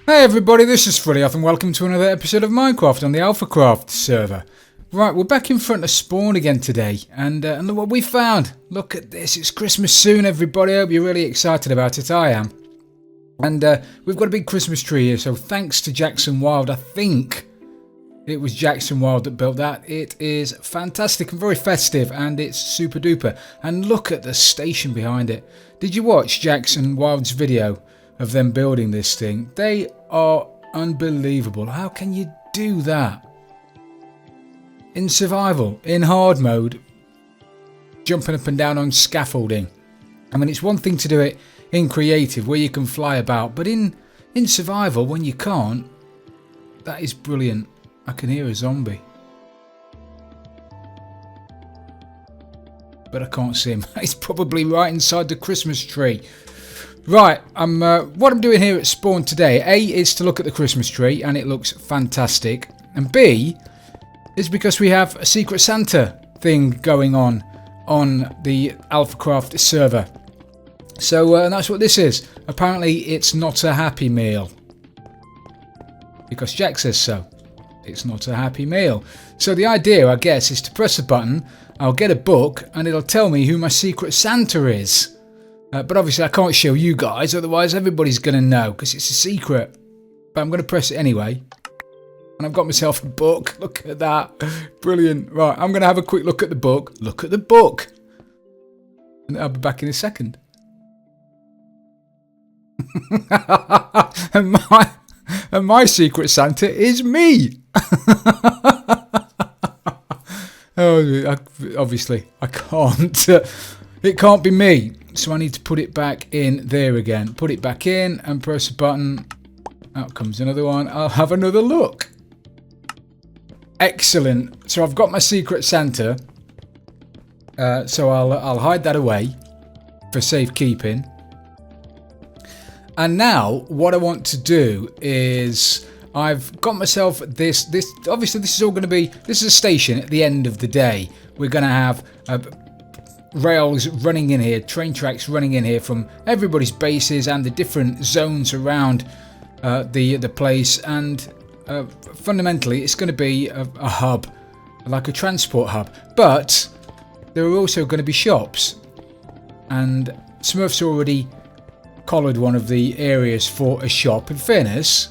Hey everybody, this is Freddy and welcome to another episode of Minecraft on the AlphaCraft server. Right, we're back in front of spawn again today, and look what we found. Look at this, it's Christmas soon everybody, I hope you're really excited about it, I am. And we've got a big Christmas tree here, so thanks to Jackson Wild, I think it was Jackson Wild that built that. It is fantastic and very festive, and it's super duper. And look at the station behind it. Did you watch Jackson Wild's video of them building this thing? They are unbelievable. How can you do that? In survival, in hard mode, jumping up and down on scaffolding. I mean, it's one thing to do it in creative where you can fly about, but in survival when you can't, that is brilliant. I can hear a zombie, but I can't see him. He's probably right inside the Christmas tree. Right, what I'm doing here at spawn today, A, is to look at the Christmas tree, and it looks fantastic, and B, is because we have a Secret Santa thing going on the AlphaCraft server. So and that's what this is. Apparently it's not a Happy Meal, because Jack says so. It's not a Happy Meal. So the idea, I guess, is to press a button, I'll get a book, and it'll tell me who my Secret Santa is. But obviously I can't show you guys, otherwise everybody's going to know, because it's a secret. But I'm going to press it anyway. And I've got myself a book. Look at that. Brilliant. Right, I'm going to have a quick look at the book. Look at the book. And I'll be back in a second. and my Secret Santa is me. Obviously, I can't. It can't be me. So I need to put it back in there again. Put it back in and press a button. Out comes another one. I'll have another look. Excellent. So I've got my Secret Santa. So I'll hide that away for safekeeping. And now what I want to do is I've got myself this. Obviously this is all going to be. This is a station at the end of the day. We're going to have rails running in here, train tracks running in here from everybody's bases and the different zones around the place, and fundamentally it's going to be a hub, like a transport hub, but there are also going to be shops, and Smurf's already collared one of the areas for a shop. In fairness,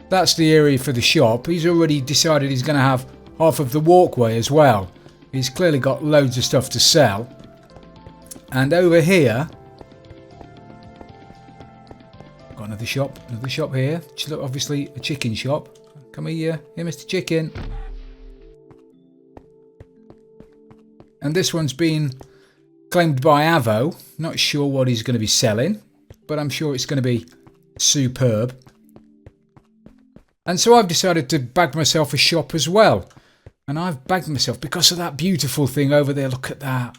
that's the area for the shop. He's already decided he's going to have half of the walkway as well. He's clearly got loads of stuff to sell. And over here, got another shop here. Obviously a chicken shop. Come here, Mr. Chicken. And this one's been claimed by Avo. Not sure what he's going to be selling, but I'm sure it's going to be superb. And so I've decided to bag myself a shop as well. And I've bagged myself because of that beautiful thing over there. Look at that.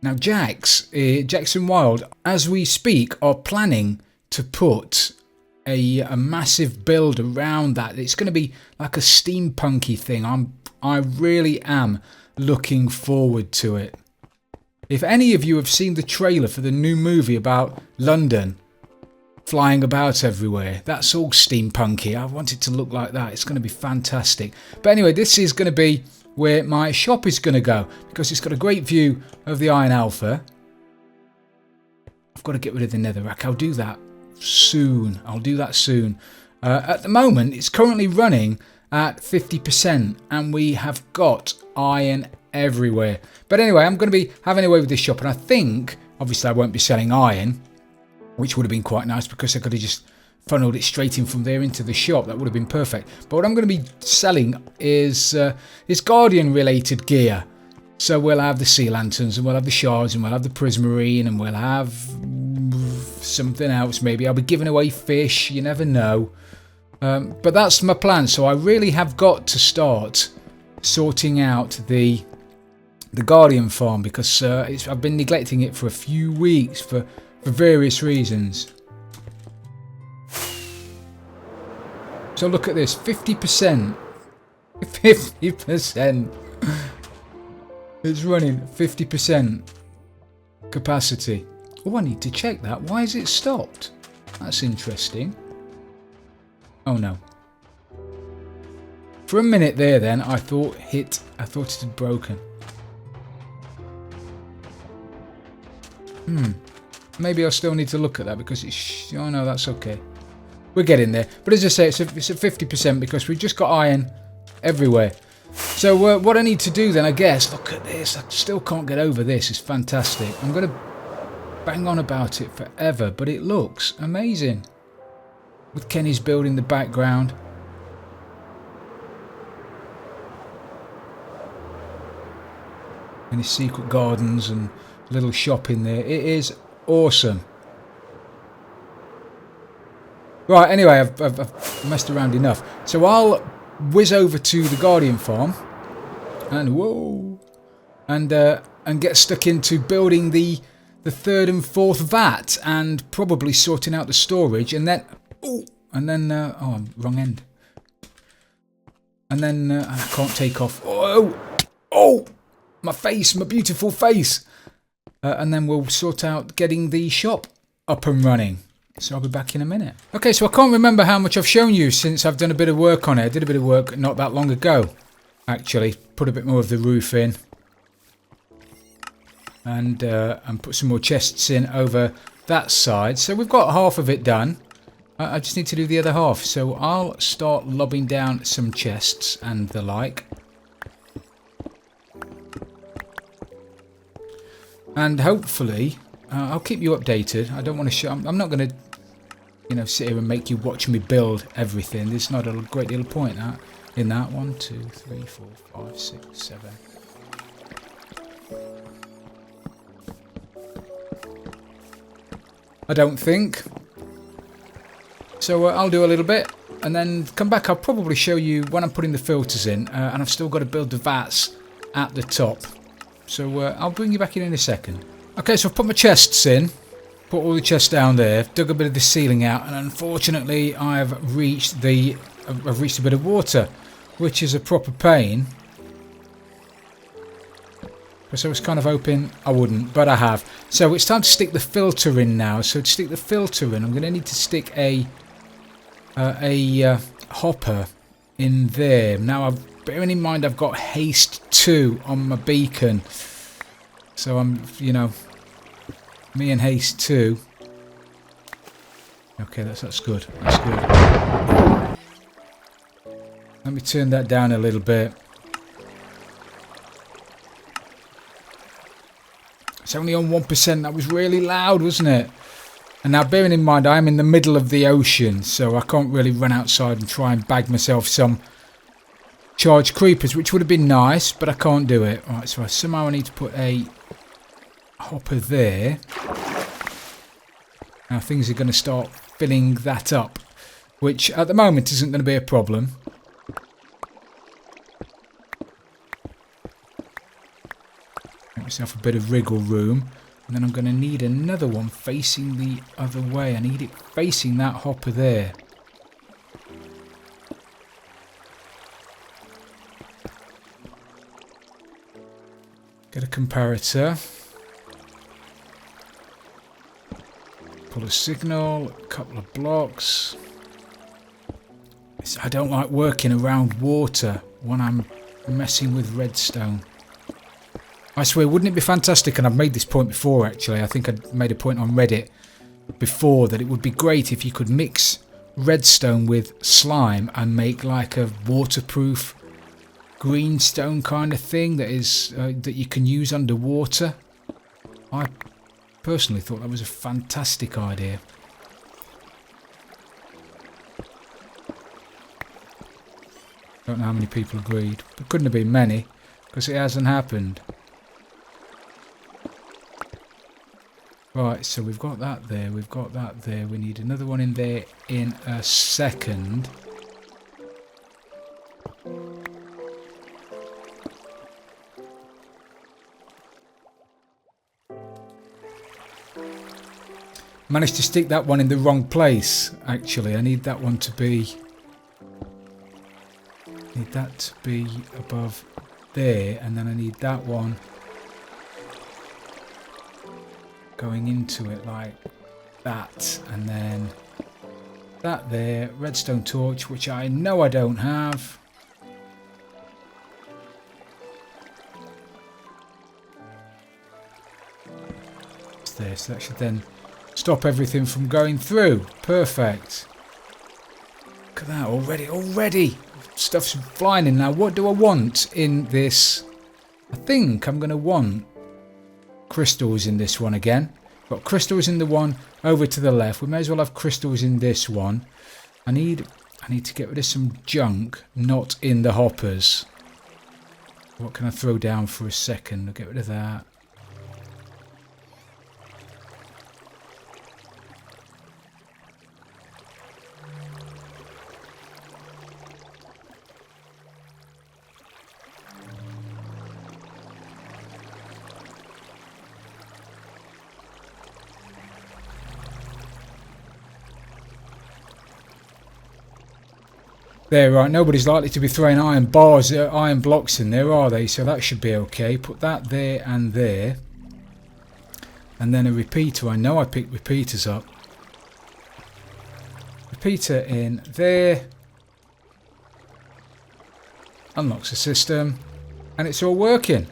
Now Jackson Wild, as we speak, are planning to put a massive build around that. It's going to be like a steampunky thing. I really am looking forward to it. If any of you have seen the trailer for the new movie about London flying about everywhere, that's all steampunky. I want it to look like that. It's going to be fantastic. But anyway, this is going to be where my shop is going to go, because it's got a great view of the Iron Alpha. I've got to get rid of the netherrack. I'll do that soon. At the moment, it's currently running at 50%, and we have got iron everywhere. But anyway, I'm going to be having away with this shop, and I think, obviously I won't be selling iron, which would have been quite nice because I could have just funneled it straight in from there into the shop. That would have been perfect. But what I'm going to be selling is Guardian related gear. So we'll have the sea lanterns, and we'll have the shards, and we'll have the prismarine, and we'll have something else maybe. I'll be giving away fish, you never know. But that's my plan. So I really have got to start sorting out the Guardian farm, because I've been neglecting it for a few weeks for various reasons. So look at this, 50%. 50%. It's running 50% capacity. Oh, I need to check that. Why is it stopped? That's interesting. Oh no. For a minute there then, I thought it had broken. Maybe I still need to look at that because it's... Oh no, that's okay. We're getting there. But as I say, it's at 50% because we've just got iron everywhere. So what I need to do then, I guess... Look at this. I still can't get over this. It's fantastic. I'm going to bang on about it forever, but it looks amazing. With Kenny's build in the background. And his secret gardens and little shop in there. It is awesome. Right, anyway, I've messed around enough. So I'll whiz over to the Guardian farm. And whoa. And get stuck into building the third and fourth vat. And probably sorting out the storage. And then... Oh, wrong end. And then I can't take off. Oh, my face, my beautiful face. And then we'll sort out getting the shop up and running. So I'll be back in a minute. Okay, so I can't remember how much I've shown you since I've done a bit of work on it. I did a bit of work not that long ago, actually. Put a bit more of the roof in. And put some more chests in over that side. So we've got half of it done. I just need to do the other half. So I'll start lobbing down some chests and the like. And hopefully, I'll keep you updated. I don't want to show... I'm not going to, sit here and make you watch me build everything. There's not a great deal of point in that. 1, 2, 3, 4, 5, 6, 7. I don't think. So I'll do a little bit and then come back. I'll probably show you when I'm putting the filters in. And I've still got to build the vats at the top. So I'll bring you back in a second. Okay, so I've put my chests in. Put all the chests down there. Dug a bit of the ceiling out. And unfortunately, I've reached a bit of water. Which is a proper pain. Because I was kind of hoping I wouldn't. But I have. So it's time to stick the filter in now. So to stick the filter in, I'm going to need to stick a hopper in there. Now, bearing in mind I've got haste 2 on my beacon. So I'm, me and haste 2. Okay, that's good. That's good. Let me turn that down a little bit. It's only on 1%. That was really loud, wasn't it? And now, bearing in mind, I'm in the middle of the ocean, so I can't really run outside and try and bag myself some charged creepers, which would have been nice, but I can't do it. Right, so somehow I need to put a hopper there. Now things are going to start filling that up, which at the moment isn't going to be a problem. Make myself a bit of wriggle room. And then I'm going to need another one facing the other way. I need it facing that hopper there. Get a comparator. Pull a signal, a couple of blocks. I don't like working around water when I'm messing with redstone. I swear, wouldn't it be fantastic, and I've made this point before actually, I think I made a point on Reddit before, that it would be great if you could mix redstone with slime and make like a waterproof greenstone kind of thing that is that you can use underwater. I personally thought that was a fantastic idea. Don't know how many people agreed, but couldn't have been many because it hasn't happened. Right, so we've got that there, we've got that there. We need another one in there in a second. Managed to stick that one in the wrong place, actually. I need that one to be... need that to be above there, and then I need that one going into it like that, and then That there, redstone torch, which I know I don't have. It's there, so that should then stop everything from going through. Perfect. Look at that, already! Stuff's flying in now. What do I want in this? I think I'm going to want crystals in this one again. Got crystals in the one over to the left. We may as well have crystals in this one. I need to get rid of some junk not in the hoppers. What can I throw down for a second? I'll get rid of that. There, right, nobody's likely to be throwing iron bars, iron blocks in there, are they? So that should be okay. Put that there and there. And then a repeater. I know I picked repeaters up. Repeater in there. Unlocks the system. And it's all working.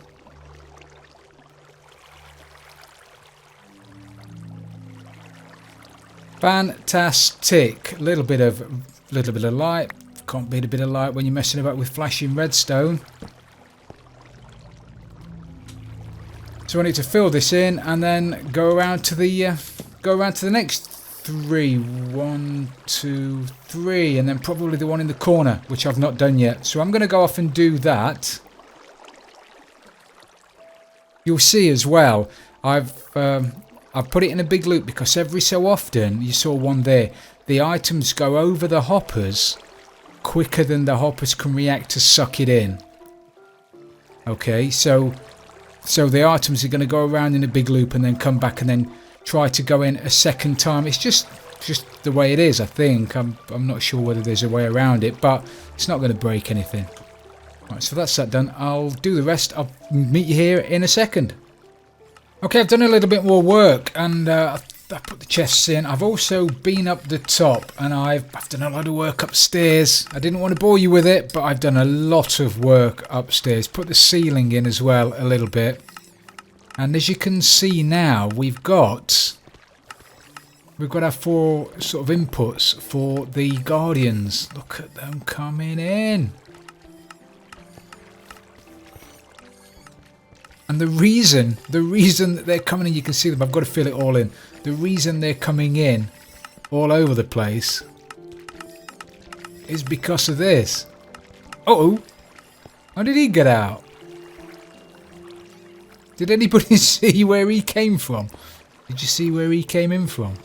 Fantastic. Little bit of light. Can't beat a bit of light when you're messing about with flashing redstone. So I need to fill this in and then go around to the next 3. 1, 2, 3, and then probably the one in the corner, which I've not done yet. So I'm going to go off and do that. You'll see as well, I've put it in a big loop because every so often, you saw one there, the items go over the hoppers quicker than the hoppers can react to suck it in. Okay, so the items are going to go around in a big loop and then come back and then try to go in a second time. It's just the way it is, I think. I'm not sure whether there's a way around it, but it's not going to break anything. Right, so that's that done. I'll do the rest. I'll meet you here in a second. Okay, I've done a little bit more work and I put the chests in. I've also been up the top and I've done a lot of work upstairs. I didn't want to bore you with it, but I've done a lot of work upstairs. Put the ceiling in as well a little bit. And as you can see now, we've got our 4 sort of inputs for the Guardians. Look at them coming in. And the reason that they're coming in, you can see them, I've got to fill it all in. The reason they're coming in all over the place is because of this. Uh-oh! How did he get out? Did anybody see where he came from? Did you see where he came in from?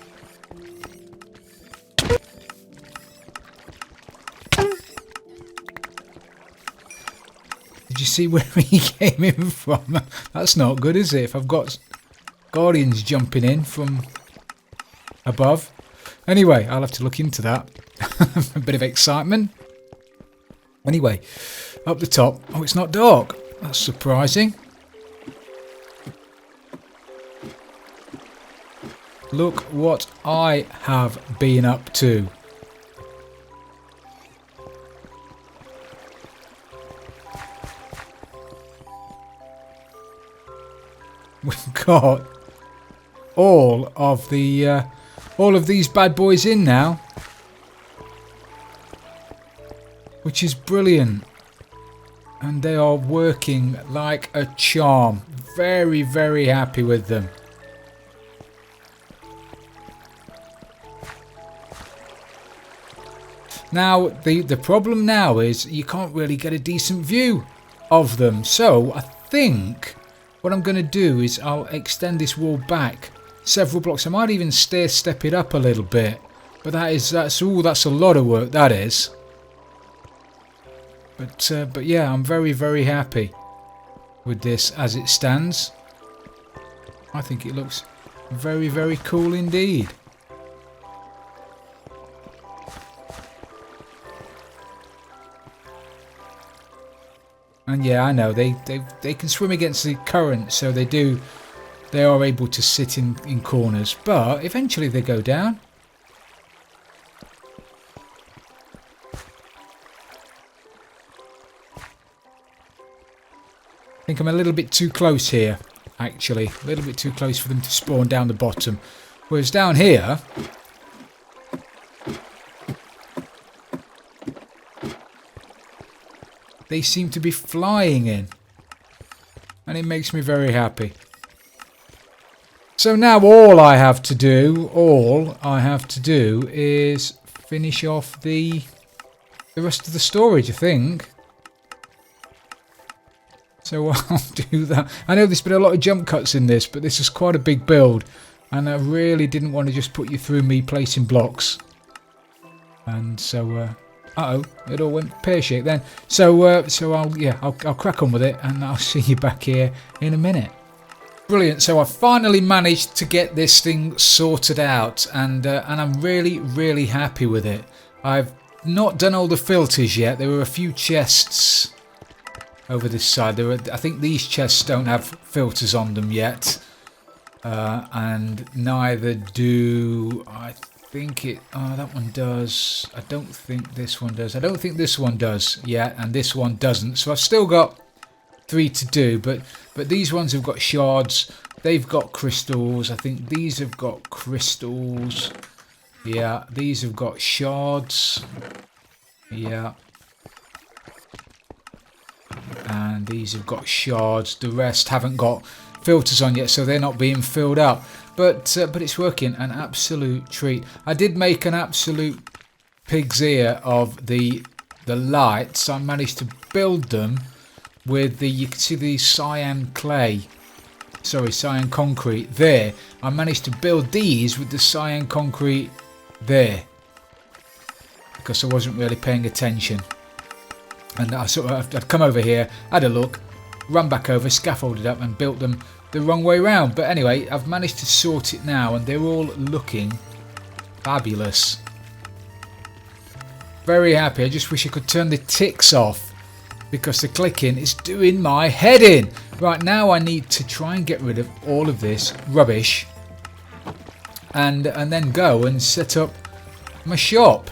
Did you see where he came in from? That's not good, is it? If I've got Guardians jumping in from above. Anyway, I'll have to look into that. A bit of excitement. Anyway, up the top. Oh, it's not dark. That's surprising. Look what I have been up to. We've got all of these bad boys in now, which is brilliant, and they are working like a charm. Very, very happy with them. Now the problem now is you can't really get a decent view of them, so I think what I'm going to do is I'll extend this wall back several blocks. I might even step it up a little bit, but that's a lot of work, that is. But yeah, I'm very, very happy with this as it stands. I think it looks very, very cool indeed. And yeah, I know they can swim against the current, so they are able to sit in corners, but eventually they go down. think I'm a little bit too close here, actually. A little bit too close for them to spawn down the bottom. Whereas down here... they seem to be flying in. And it makes me very happy. So now all I have to do is finish off the rest of the storage, I think. So I'll do that. I know there's been a lot of jump cuts in this, but this is quite a big build. And I really didn't want to just put you through me placing blocks. And so, uh-oh, it all went pear-shaped then. So I'll crack on with it, and I'll see you back here in a minute. Brilliant. So I finally managed to get this thing sorted out, and I'm really, really happy with it. I've not done all the filters yet. There were a few chests over this side. I think these chests don't have filters on them yet, and neither do I think it. Oh, that one does. I don't think this one does. I don't think this one does yet, and this one doesn't. So I've still got 3 to do, but these ones have got shards. They've got crystals. I think these have got crystals. Yeah, these have got shards. Yeah. And these have got shards. The rest haven't got filters on yet, so they're not being filled up. But it's working, an absolute treat. I did make an absolute pig's ear of the lights. I managed to build them with the, you can see the cyan concrete there. I managed to build these with the cyan concrete there because I wasn't really paying attention. And I'd come over here, had a look, run back over, scaffolded up and built them the wrong way round. But anyway, I've managed to sort it now and they're all looking fabulous. Very happy. I just wish I could turn the ticks off because the clicking is doing my head in. Right, now I need to try and get rid of all of this rubbish and then go and set up my shop.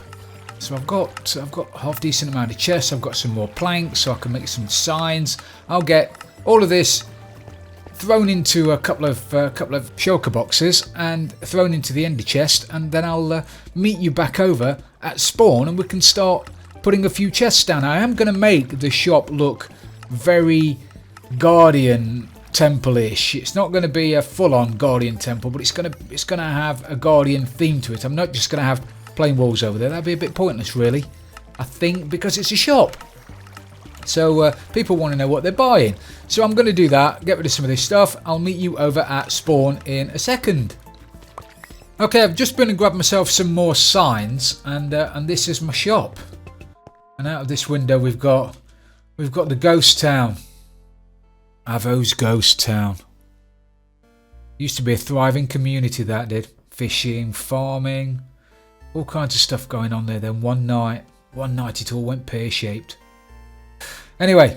So I've got a half decent amount of chests. I've got some more planks so I can make some signs. I'll get all of this thrown into a couple of shulker boxes and thrown into the ender chest, and then I'll meet you back over at spawn and we can start putting a few chests down. I am going to make the shop look very Guardian Temple-ish. It's not going to be a full-on Guardian Temple, but it's going to have a Guardian theme to it. I'm not just going to have plain walls over there. That'd be a bit pointless, really, I think, because it's a shop. So people want to know what they're buying. So I'm going to do that, get rid of some of this stuff. I'll meet you over at spawn in a second. Okay, I've just been and grabbed myself some more signs, and this is my shop. And out of this window we've got the ghost town. Avo's ghost town. Used to be a thriving community, that did. Fishing, farming, all kinds of stuff going on there. Then one night it all went pear-shaped. Anyway,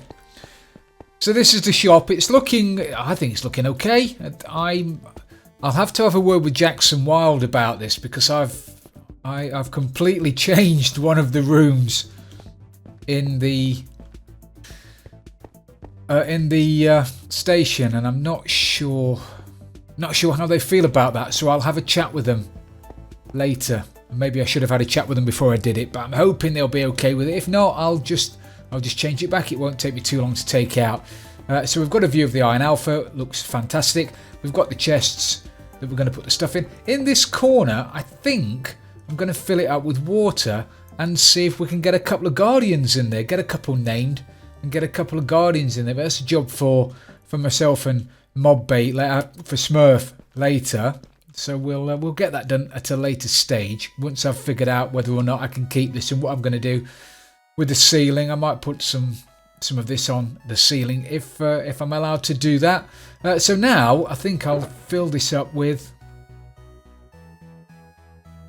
so this is the shop. It's looking, I think it's looking okay. I'll have to have a word with Jackson Wild about this because I've completely changed one of the rooms in the station, and I'm not sure how they feel about that. So I'll have a chat with them later. Maybe I should have had a chat with them before I did it, but I'm hoping they'll be okay with it. If not, I'll just change it back. It won't take me too long to take out. So we've got a view of the Iron Alpha. It looks fantastic. We've got the chests that we're going to put the stuff in. In this corner, I think I'm going to fill it up with water and see if we can get a couple of Guardians in there. Get a couple named and get a couple of Guardians in there. But that's a job for myself and Mobbait for Smurf later. So we'll get that done at a later stage once I've figured out whether or not I can keep this and what I'm going to do with the ceiling. I might put some of this on the ceiling if I'm allowed to do that. So now I think I'll fill this up with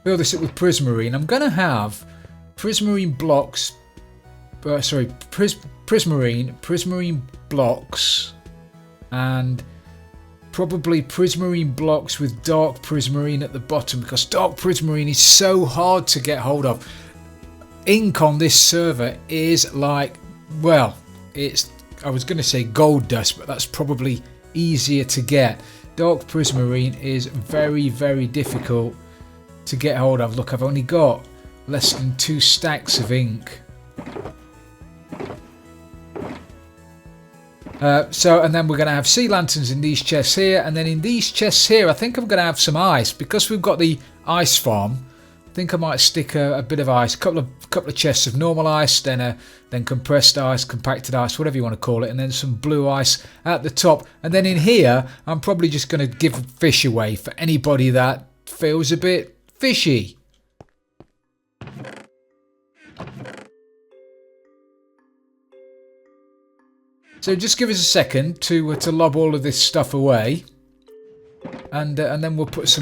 prismarine. I'm going to have prismarine blocks. Prismarine blocks, and probably prismarine blocks with dark prismarine at the bottom, because dark prismarine is so hard to get hold of. Ink on this server is like, well, it's I was going to say gold dust, but that's probably easier to get. Dark prismarine is very, very difficult to get hold of. Look, I've only got less than 2 stacks of ink. And then we're going to have sea lanterns in these chests here, and then in these chests here I think I'm going to have some ice, because we've got the ice farm. I think I might stick a bit of ice, a couple of chests of normal ice, then compressed ice, compacted ice, whatever you want to call it, and then some blue ice at the top. And then in here I'm probably just going to give fish away for anybody that feels a bit fishy. So just give us a second to lob all of this stuff away, and then we'll put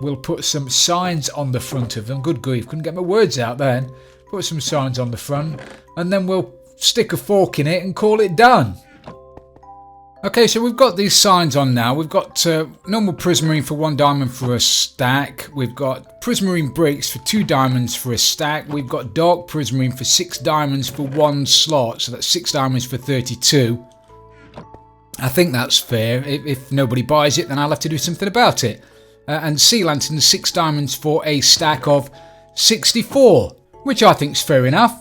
we'll put some signs on the front of them. Good grief, couldn't get my words out then. Put some signs on the front, and then we'll stick a fork in it and call it done. Okay, so we've got these signs on now. We've got normal prismarine for 1 diamond for a stack. We've got prismarine bricks for 2 diamonds for a stack. We've got dark prismarine for 6 diamonds for 1 slot. So that's 6 diamonds for 32. I think that's fair. If nobody buys it, then I'll have to do something about it. And sea lanterns, 6 diamonds for a stack of 64, which I think's fair enough.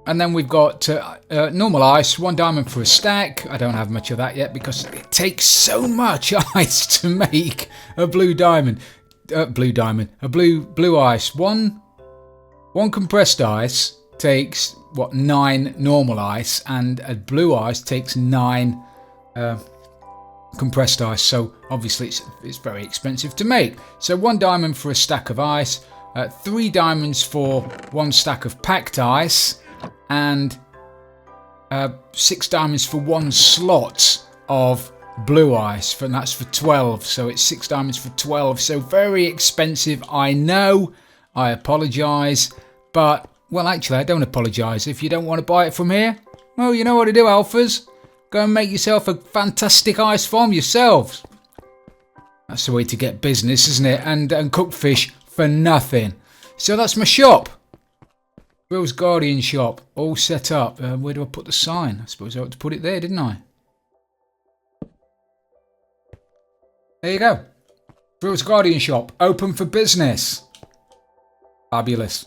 And then we've got normal ice, 1 diamond for a stack. I don't have much of that yet because it takes so much ice to make a blue diamond. A blue ice. One compressed ice takes, 9 normal ice, and a blue ice takes 9 compressed ice. So obviously it's very expensive to make. So 1 diamond for a stack of ice, 3 diamonds for 1 stack of packed ice, and 6 diamonds for 1 slot of blue ice, and that's for 12. So it's 6 diamonds for 12. So very expensive, I know. I apologise, but well, actually I don't apologise. If you don't want to buy it from here, well, you know what to do, alphas. Go and make yourself a fantastic ice farm yourselves. That's the way to get business, isn't it? And cook fish for nothing. So that's my shop. Will's Guardian shop, all set up. Where do I put the sign? I suppose I ought to put it there, didn't I? There you go. Will's Guardian shop, open for business. Fabulous.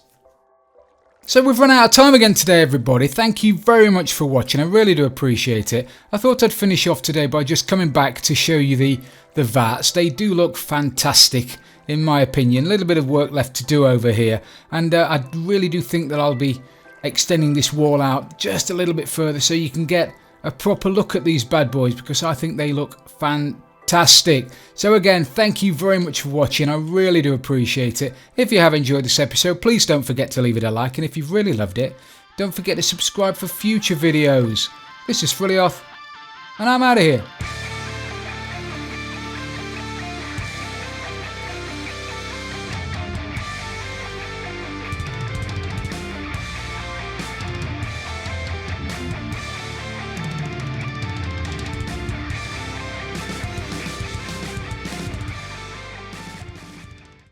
So we've run out of time again today, everybody. Thank you very much for watching. I really do appreciate it. I thought I'd finish off today by just coming back to show you the vats. They do look fantastic, in my opinion. A little bit of work left to do over here, and I really do think that I'll be extending this wall out just a little bit further so you can get a proper look at these bad boys, because I think they look fantastic. So again, thank you very much for watching. I really do appreciate it. If you have enjoyed this episode, please don't forget to leave it a like, and if you've really loved it, don't forget to subscribe for future videos. This is Frillioth, and I'm out of here.